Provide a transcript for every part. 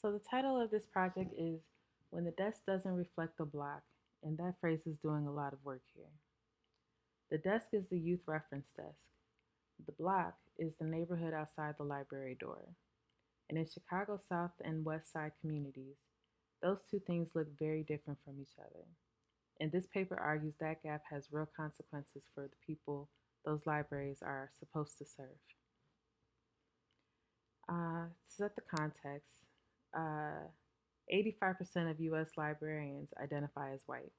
So the title of this project is When the Desk Doesn't Reflect the Block, and that phrase is doing a lot of work here. The desk is the youth reference desk. The block is the neighborhood outside the library door. And in Chicago's South and West Side communities, those two things look very different from each other. And this paper argues that gap has real consequences for the people those libraries are supposed to serve. To set the context, uh, 85% of US librarians identify as white.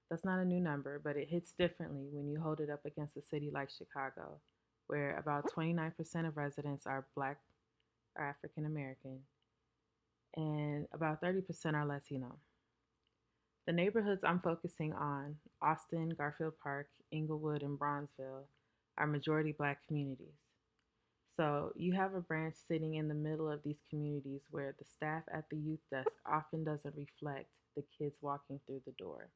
That's not a new number, but it hits differently when you hold it up against a city like Chicago, where about 29% of residents are black or African American, and about 30% are Latino. The neighborhoods I'm focusing on, Austin, Garfield Park, Inglewood, and Bronzeville, are majority black communities. So you have a branch sitting in the middle of these communities where the staff at the youth desk often doesn't reflect the kids walking through the door.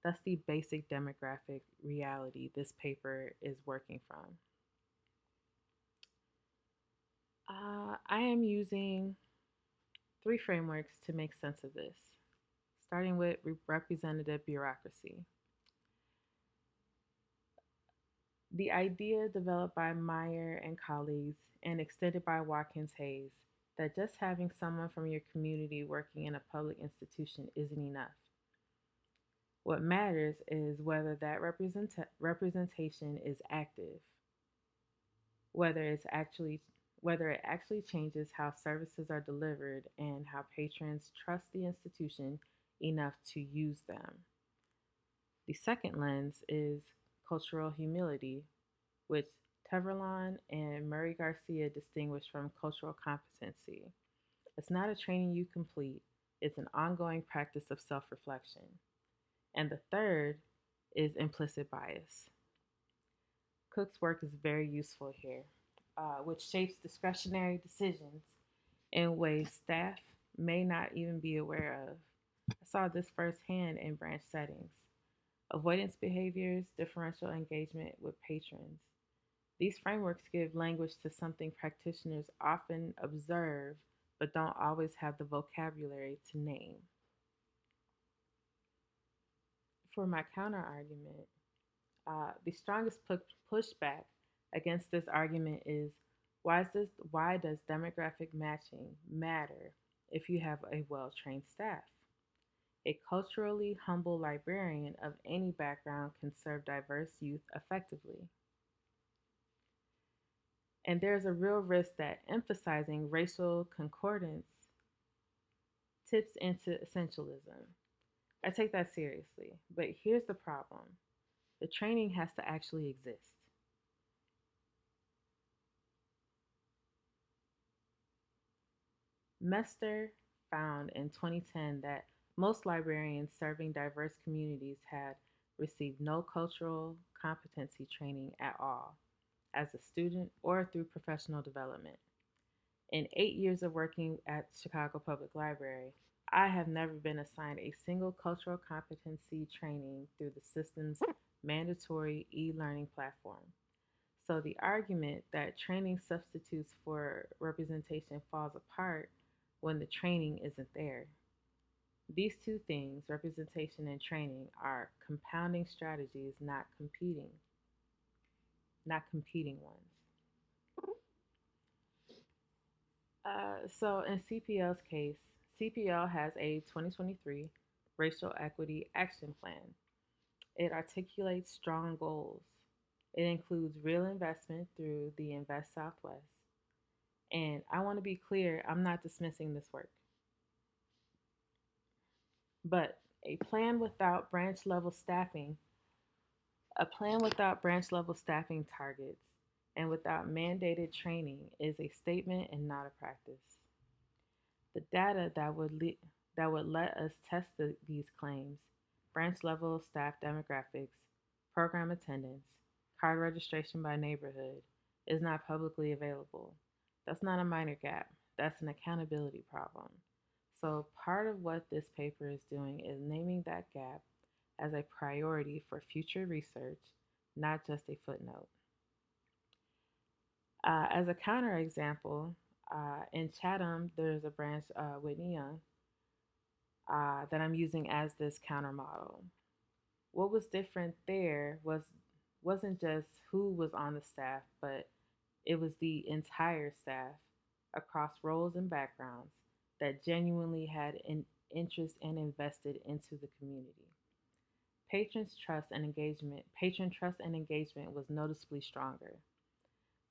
That's the basic demographic reality this paper is working from. I am using three frameworks to make sense of this, starting with representative bureaucracy. The idea developed by Meyer and colleagues and extended by Watkins Hayes that just having someone from your community working in a public institution isn't enough. What matters is whether that representation is active, whether it's actually whether it actually changes how services are delivered and how patrons trust the institution enough to use them. The second lens is cultural humility, which Teverlon and Murray Garcia distinguish from cultural competency. It's not a training you complete, it's an ongoing practice of self reflection. And the third is implicit bias. Cook's work is very useful here, which shapes discretionary decisions in ways staff may not even be aware of. I saw this firsthand in branch settings. Avoidance behaviors, differential engagement with patrons. These frameworks give language to something practitioners often observe but don't always have the vocabulary to name. For my counter argument, the strongest pushback against this argument is why does demographic matching matter if you have a well trained staff? A culturally humble librarian of any background can serve diverse youth effectively. And there's a real risk that emphasizing racial concordance tips into essentialism. I take that seriously, but here's the problem: the training has to actually exist. Mester found in 2010 that most librarians serving diverse communities had received no cultural competency training at all, as a student or through professional development. In 8 years of working at Chicago Public Library, I have never been assigned a single cultural competency training through the system's mandatory e learning platform. So the argument that training substitutes for representation falls apart when the training isn't there. These two things, representation and training, are compounding strategies, not competing ones. So in CPL's case, CPL has a 2023 Racial Equity Action Plan. It articulates strong goals. It includes real investment through the Invest Southwest. And I want to be clear, I'm not dismissing this work. But a plan without branch level staffing targets and without mandated training is a statement and not a practice. The data that would let us test these claims, branch level staff demographics, program attendance, card registration by neighborhood, is not publicly available. That's not a minor gap, that's an accountability problem. So, part of what this paper is doing is naming that gap as a priority for future research, not just a footnote. As a counterexample, In Chatham, there's a branch, Whitney Young, that I'm using as this counter model. What was different there wasn't just who was on the staff, but it was the entire staff across roles and backgrounds that genuinely had an interest and invested into the community. Patron trust and engagement was noticeably stronger.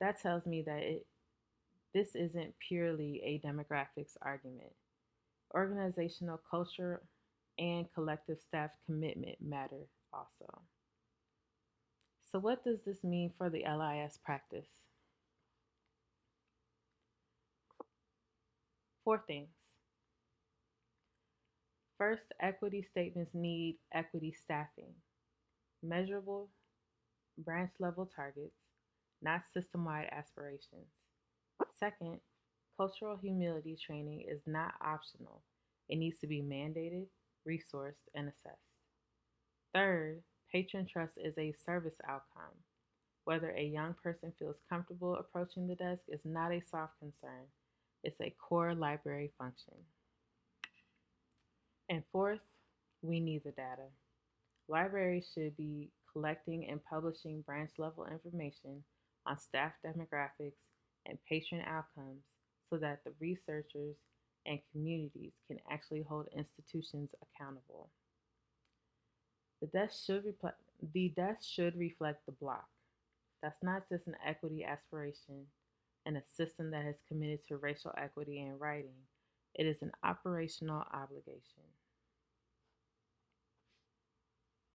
That tells me that this isn't purely a demographics argument. Organizational culture and collective staff commitment matter also. So, what does this mean for the LIS practice? Four things. First, equity statements need equity staffing, measurable branch level targets, not system wide aspirations. Second, cultural humility training is not optional, it needs to be mandated, resourced, and assessed. Third, patron trust is a service outcome. Whether a young person feels comfortable approaching the desk is not a soft concern, it's a core library function. And fourth, we need the data. Libraries should be collecting and publishing branch level information on staff demographics and patron outcomes so that the researchers and communities can actually hold institutions accountable. The desk should reflect the block. That's not just an equity aspiration and a system that has committed to racial equity in writing. It is an operational obligation.